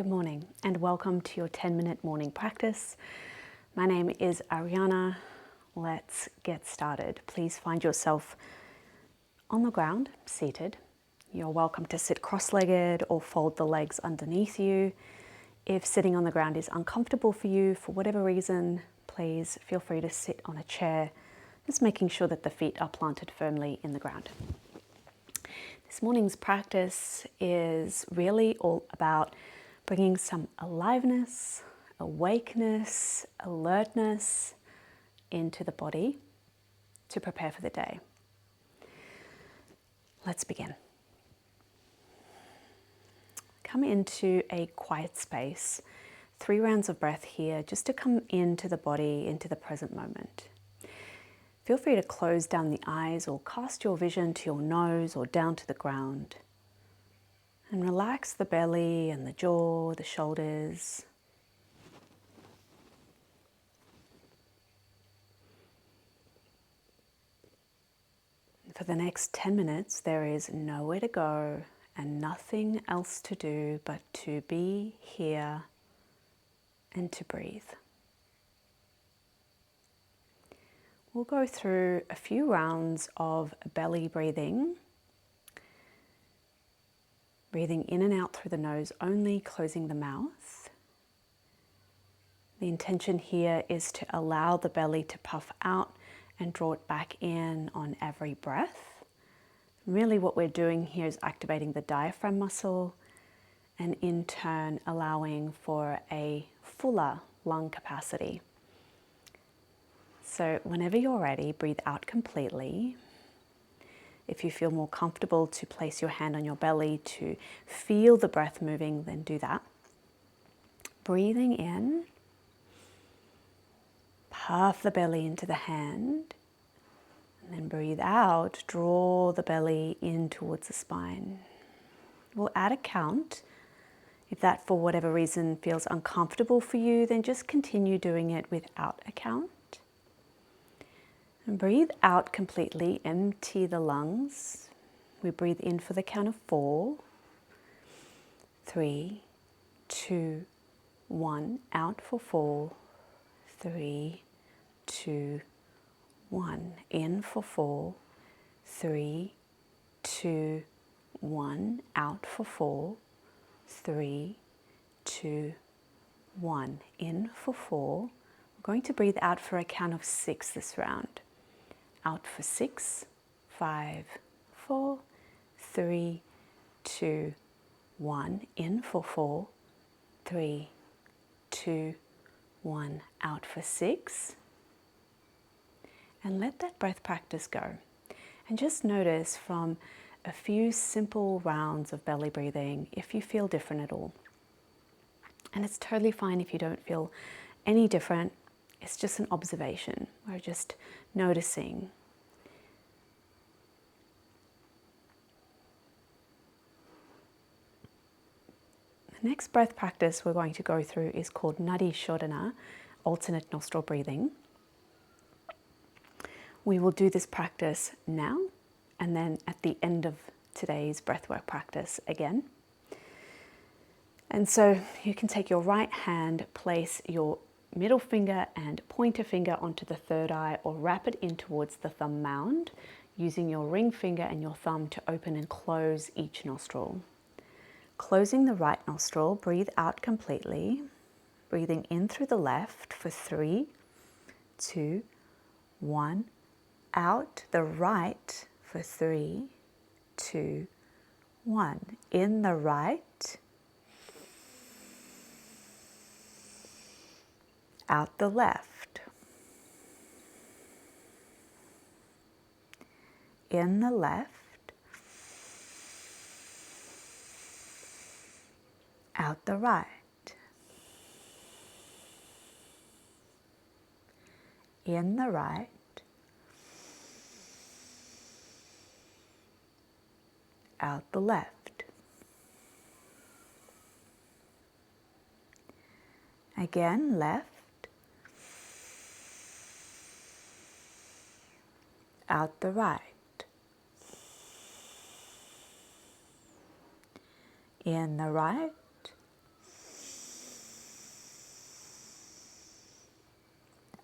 Good morning and welcome to your 10-minute morning practice. My name is Ariana. Let's get started. Please find yourself on the ground, seated. You're welcome to sit cross-legged or fold the legs underneath you. If sitting on the ground is uncomfortable for you for whatever reason, please feel free to sit on a chair, just making sure that the feet are planted firmly in the ground. This morning's practice is really all about bringing some aliveness, awakeness, alertness into the body to prepare for the day. Let's begin. Come into a quiet space, 3 rounds of breath here, just to come into the body, into the present moment. Feel free to close down the eyes or cast your vision to your nose or down to the ground. And relax the belly and the jaw, the shoulders. For the next 10 minutes, there is nowhere to go and nothing else to do but to be here and to breathe. We'll go through a few rounds of belly breathing. Breathing in and out through the nose, only closing the mouth. The intention here is to allow the belly to puff out and draw it back in on every breath. Really what we're doing here is activating the diaphragm muscle and in turn allowing for a fuller lung capacity. So whenever you're ready, breathe out completely. If you feel more comfortable to place your hand on your belly to feel the breath moving, then do that. Breathing in, puff the belly into the hand, and then breathe out, draw the belly in towards the spine. We'll add a count. If that for whatever reason feels uncomfortable for you, then just continue doing it without a count. And breathe out completely, empty the lungs. We breathe in for the count of 4, 3, 2, 1. Out for 4, 3, 2, 1. In for 4, 3, 2, 1. Out for 4, 3, 2, 1. In for 4. We're going to breathe out for a count of 6 this round. Out for 6, 5, 4, 3, 2, 1. In for 4, 3, 2, 1. Out for 6. And let that breath practice go. And just notice from a few simple rounds of belly breathing if you feel different at all. And it's totally fine if you don't feel any different. It's just an observation. We're just noticing. The next breath practice we're going to go through is called Nadi Shodhana, alternate nostril breathing. We will do this practice now and then at the end of today's breathwork practice again. And so you can take your right hand, place your middle finger and pointer finger onto the third eye or wrap it in towards the thumb mound, using your ring finger and your thumb to open and close each nostril. Closing the right nostril, breathe out completely, breathing in through the left for 3, 2, 1. Out the right for 3, 2, 1. In the right. Out the left. In the left. Out the right. In the right. Out the left. Again, left. Out the right. In the right.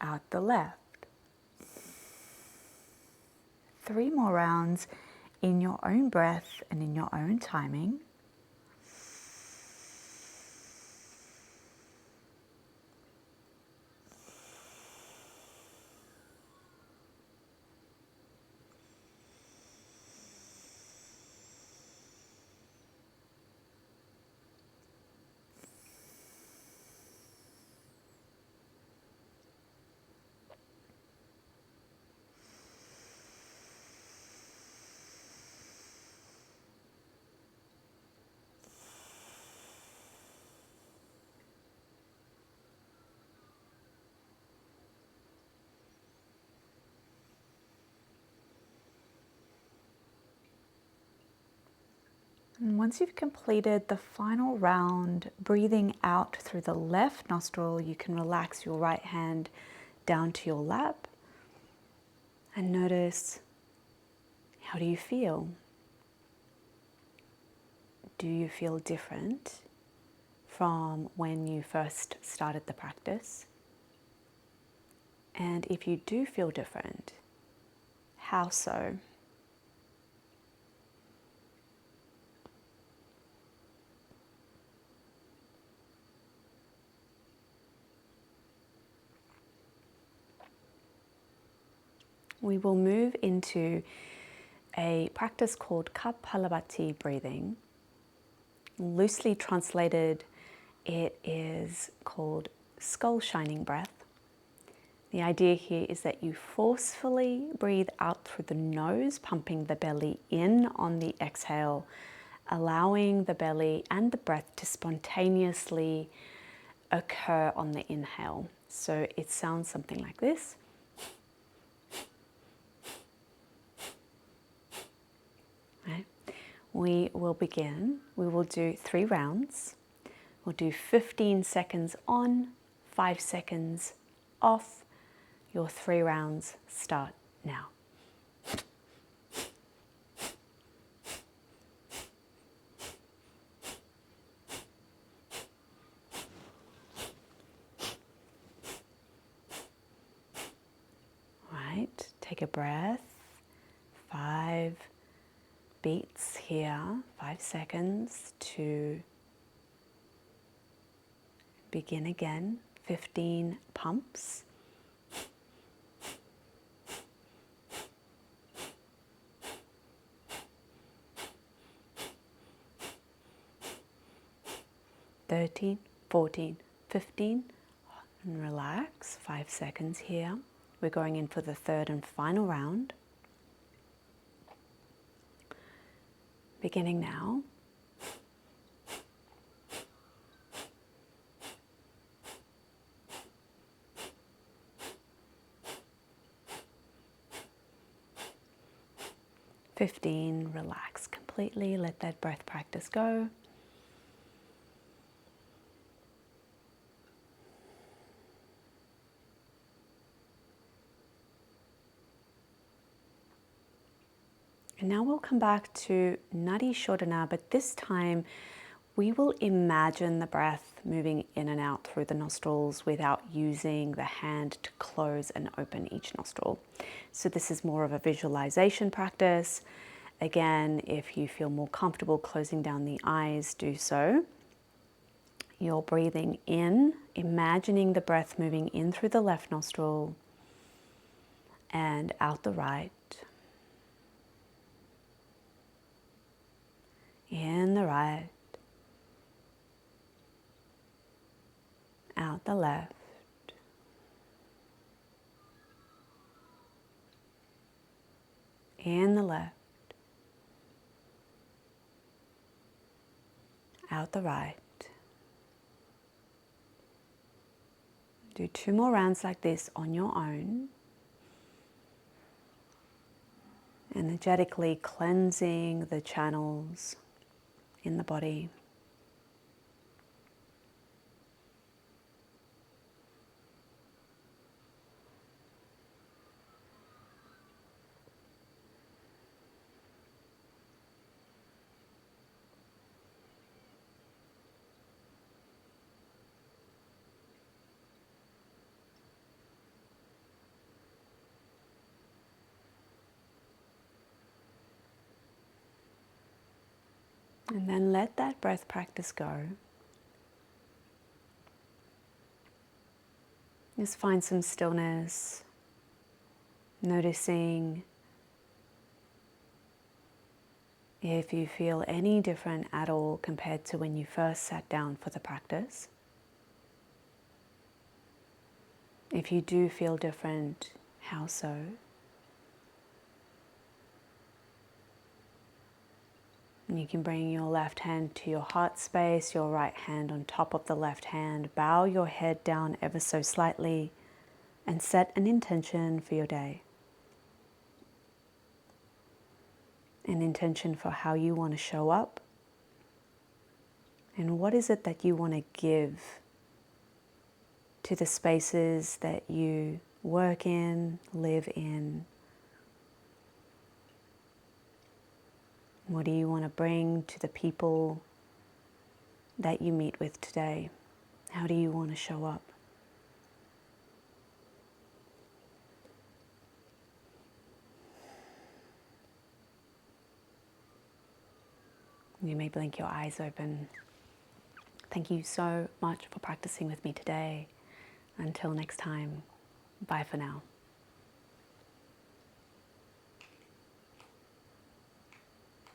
out the left. 3 more rounds in your own breath and in your own timing. And once you've completed the final round, breathing out through the left nostril, you can relax your right hand down to your lap and notice, how do you feel? Do you feel different from when you first started the practice? And if you do feel different, how so? We will move into a practice called Kapalabhati breathing. Loosely translated, it is called skull shining breath. The idea here is that you forcefully breathe out through the nose, pumping the belly in on the exhale, allowing the belly and the breath to spontaneously occur on the inhale. So it sounds something like this. Right. We will begin. We will do 3 rounds. We'll do 15 seconds on, 5 seconds off. Your 3 rounds start now. Right, take a breath. 5 beats here, 5 seconds to begin again. 15 pumps. Thirteen, 14, 15, and relax. 5 seconds here. We're going in for the 3rd and final round. Beginning now. "15, relax completely, let that breath practice go. And now we'll come back to Nadi Shodhana, but this time we will imagine the breath moving in and out through the nostrils without using the hand to close and open each nostril. So this is more of a visualization practice. Again, if you feel more comfortable closing down the eyes, do so. You're breathing in, imagining the breath moving in through the left nostril and out the right. In the right, out the left, in the left, out the right. Do 2 more rounds like this on your own. Energetically cleansing the channels in the body. And then let that breath practice go. Just find some stillness, noticing if you feel any different at all compared to when you first sat down for the practice. If you do feel different, how so? And you can bring your left hand to your heart space, your right hand on top of the left hand. Bow your head down ever so slightly and set an intention for your day. An intention for how you want to show up. And what is it that you want to give to the spaces that you work in, live in? What do you want to bring to the people that you meet with today? How do you want to show up? You may blink your eyes open. Thank you so much for practicing with me today. Until next time, bye for now.